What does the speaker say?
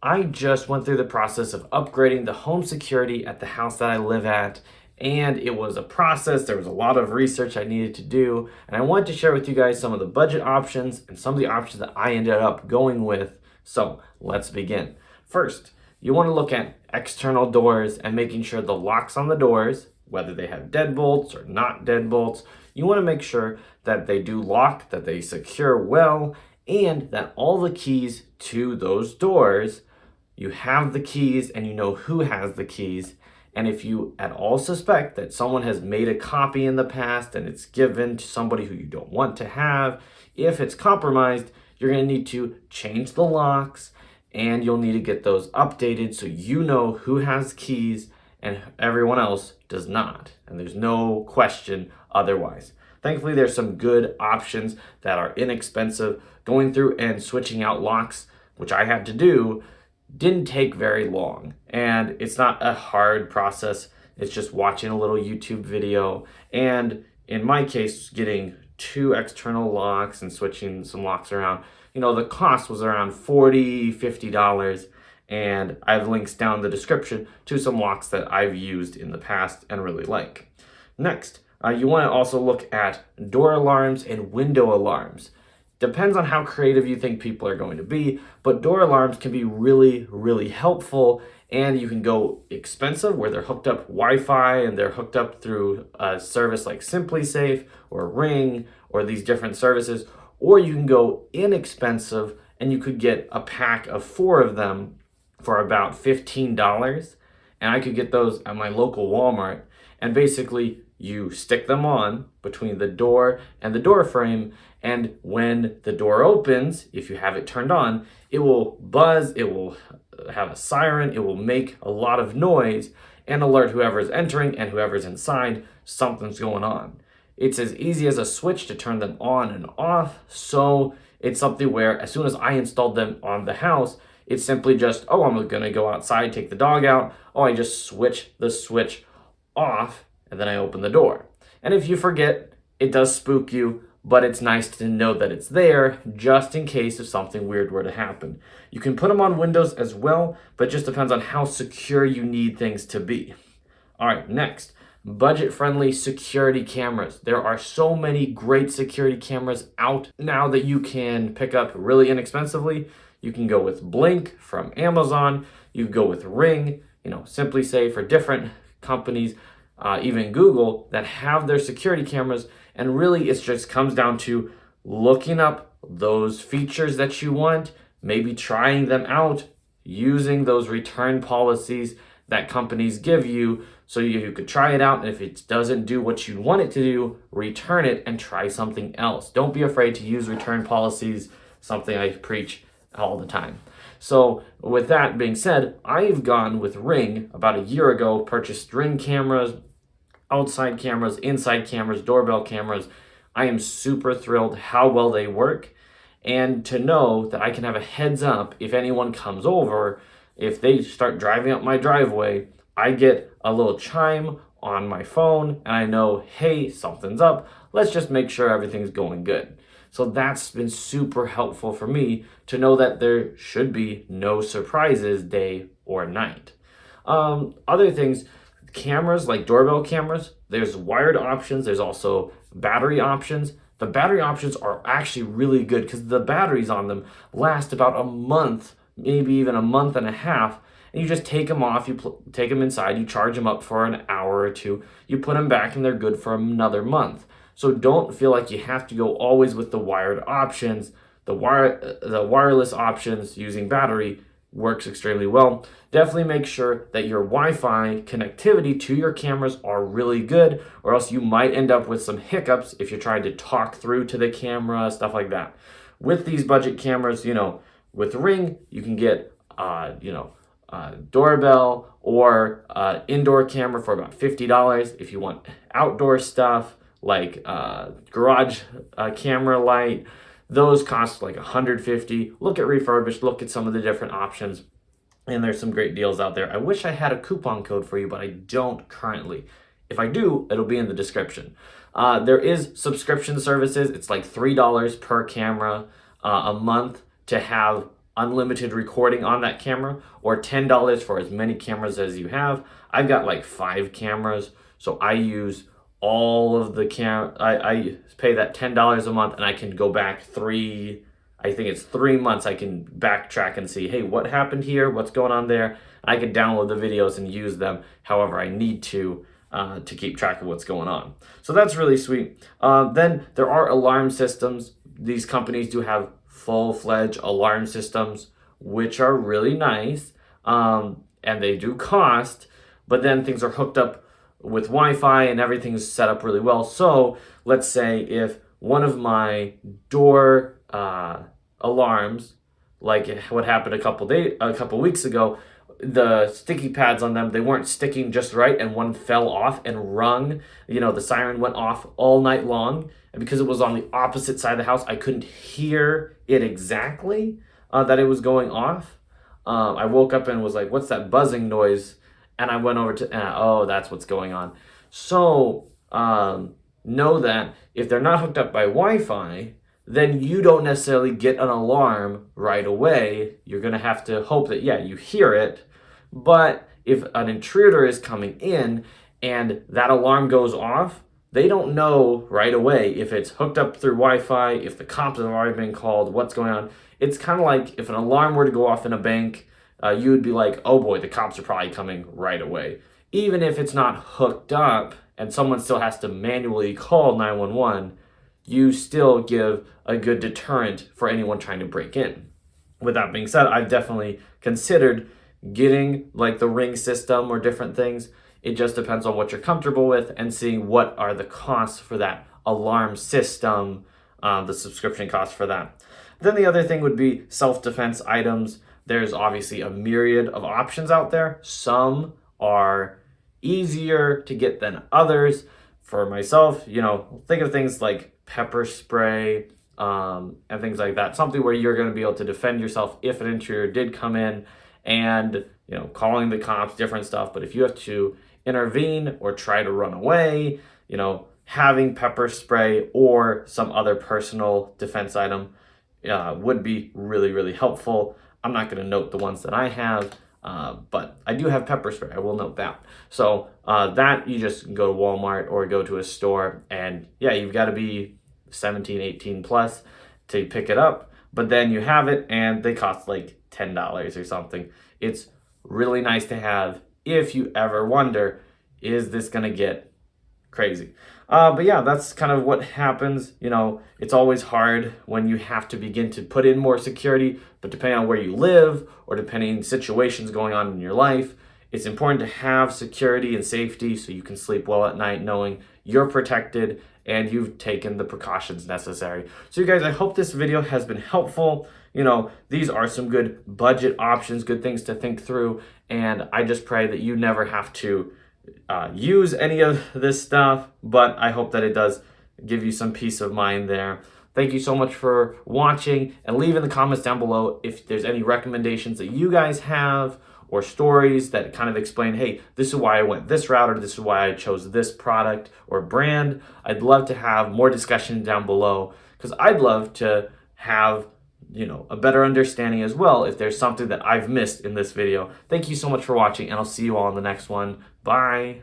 I just went through the process of upgrading the home security at the house that I live at, and it was a process. There was a lot of research I needed to do, and I wanted to share with you guys some of the budget options and some of the options that I ended up going with. So let's begin. First, you want to look at external doors and making sure the locks on the doors, whether they have deadbolts or not deadbolts, you want to make sure that they do lock, that they secure well, and that all the keys to those doors, you have the keys and you know who has the keys. And if you at all suspect that someone has made a copy in the past and it's given to somebody who you don't want to have, if it's compromised, you're going to need to change the locks and you'll need to get those updated so you know who has keys and everyone else does not. And there's no question otherwise. Thankfully, there's some good options that are inexpensive. Going through and switching out locks, which I had to do, didn't take very long. And it's not a hard process. It's just watching a little YouTube video. And in my case, getting 2 external locks and switching some locks around, the cost was around $40, $50. And I have links down in the description to some locks that I've used in the past and really like. Next, you want to also look at door alarms and window alarms. Depends on how creative you think people are going to be, but door alarms can be really, really helpful, and you can go expensive where they're hooked up Wi-Fi and they're hooked up through a service like SimpliSafe or Ring or these different services, or you can go inexpensive and you could get a pack of 4 of them for about $15, and I could get those at my local Walmart, and basically you stick them on between the door and the door frame, and when the door opens, if you have it turned on, it will buzz, it will have a siren, it will make a lot of noise and alert whoever's entering and whoever's inside something's going on. It's as easy as a switch to turn them on and off, so it's something where as soon as I installed them on the house, it's simply just, I'm gonna go outside, take the dog out, I just switch the switch off and then I open the door. And if you forget, it does spook you, but it's nice to know that it's there just in case if something weird were to happen. You can put them on windows as well, but it just depends on how secure you need things to be. All right, next, budget-friendly security cameras. There are so many great security cameras out now that you can pick up really inexpensively. You can go with Blink from Amazon. You can go with Ring, SimpliSafe, or different companies, even Google, that have their security cameras. And really, it just comes down to looking up those features that you want, maybe trying them out, using those return policies that companies give you so you could try it out. And if it doesn't do what you want it to do, return it and try something else. Don't be afraid to use return policies, something I preach all the time. So with that being said, I've gone with Ring about a year ago, purchased Ring cameras, outside cameras, inside cameras, doorbell cameras. I am super thrilled how well they work, and to know that I can have a heads up if anyone comes over. If they start driving up my driveway, I get a little chime on my phone and I know, hey, something's up. Let's just make sure everything's going good. So that's been super helpful for me to know that there should be no surprises day or night. Other things, cameras like doorbell cameras, there's wired options, there's also battery options. The battery options are actually really good because the batteries on them last about a month, maybe even a month and a half, and you just take them off, you take them inside, you charge them up for an hour or two, you put them back and they're good for another month. So don't feel like you have to go always with the wired options. The wireless options using battery works extremely well. Definitely make sure that your Wi-Fi connectivity to your cameras are really good, or else you might end up with some hiccups if you're trying to talk through to the camera, stuff like that. With these budget cameras, with Ring, you can get, doorbell or indoor camera for about $50. If you want outdoor stuff like garage camera light, those cost like $150. Look at refurbished, look at some of the different options, and there's some great deals out there. I wish I had a coupon code for you, but I don't currently. If I do, it'll be in the description. There is subscription services. It's like $3 per camera a month to have unlimited recording on that camera, or $10 for as many cameras as you have. I've got like 5 cameras, so I use all of the I pay that $10 a month, and I can go back I think it's 3 months. I can backtrack and see, hey, what happened here? What's going on there? I can download the videos and use them however I need to keep track of what's going on. So that's really sweet. Then there are alarm systems. These companies do have full-fledged alarm systems, which are really nice, and they do cost, but then things are hooked up with Wi-Fi and everything's set up really well. So let's say if one of my door alarms, like what happened a couple weeks ago, the sticky pads on them, they weren't sticking just right, and one fell off and rung. The siren went off all night long, and because it was on the opposite side of the house, I couldn't hear it exactly that it was going off. I woke up and was like, what's that buzzing noise? And I went over to, oh, that's what's going on. So know that if they're not hooked up by Wi-Fi, then you don't necessarily get an alarm right away. You're going to have to hope that, you hear it. But if an intruder is coming in and that alarm goes off, they don't know right away if it's hooked up through Wi-Fi, if the cops have already been called, what's going on. It's kind of like if an alarm were to go off in a bank, you would be like, oh boy, the cops are probably coming right away. Even if it's not hooked up and someone still has to manually call 911, you still give a good deterrent for anyone trying to break in. With that being said, I've definitely considered getting like the Ring system or different things. It just depends on what you're comfortable with and seeing what are the costs for that alarm system, the subscription costs for that. Then the other thing would be self-defense items. There's obviously a myriad of options out there. Some are easier to get than others. For myself, think of things like pepper spray and things like that. Something where you're going to be able to defend yourself if an intruder did come in, and calling the cops, different stuff. But if you have to intervene or try to run away, having pepper spray or some other personal defense item would be really, really helpful. I'm not going to note the ones that I have, but I do have pepper spray. I will note that. So that you just go to Walmart or go to a store, and you've got to be 17, 18 plus to pick it up. But then you have it, and they cost like $10 or something. It's really nice to have if you ever wonder, is this going to get crazy? But that's kind of what happens. It's always hard when you have to begin to put in more security, but depending on where you live or depending on situations going on in your life, it's important to have security and safety so you can sleep well at night knowing you're protected and you've taken the precautions necessary. So you guys, I hope this video has been helpful. These are some good budget options, good things to think through, and I just pray that you never have to use any of this stuff, but I hope that it does give you some peace of mind there. Thank you so much for watching, and leave in the comments down below if there's any recommendations that you guys have or stories that kind of explain, hey, this is why I went this route, or this is why I chose this product or brand. I'd love to have more discussion down below, because I'd love to have a better understanding as well if there's something that I've missed in this video. Thank you so much for watching, and I'll see you all in the next one. Bye.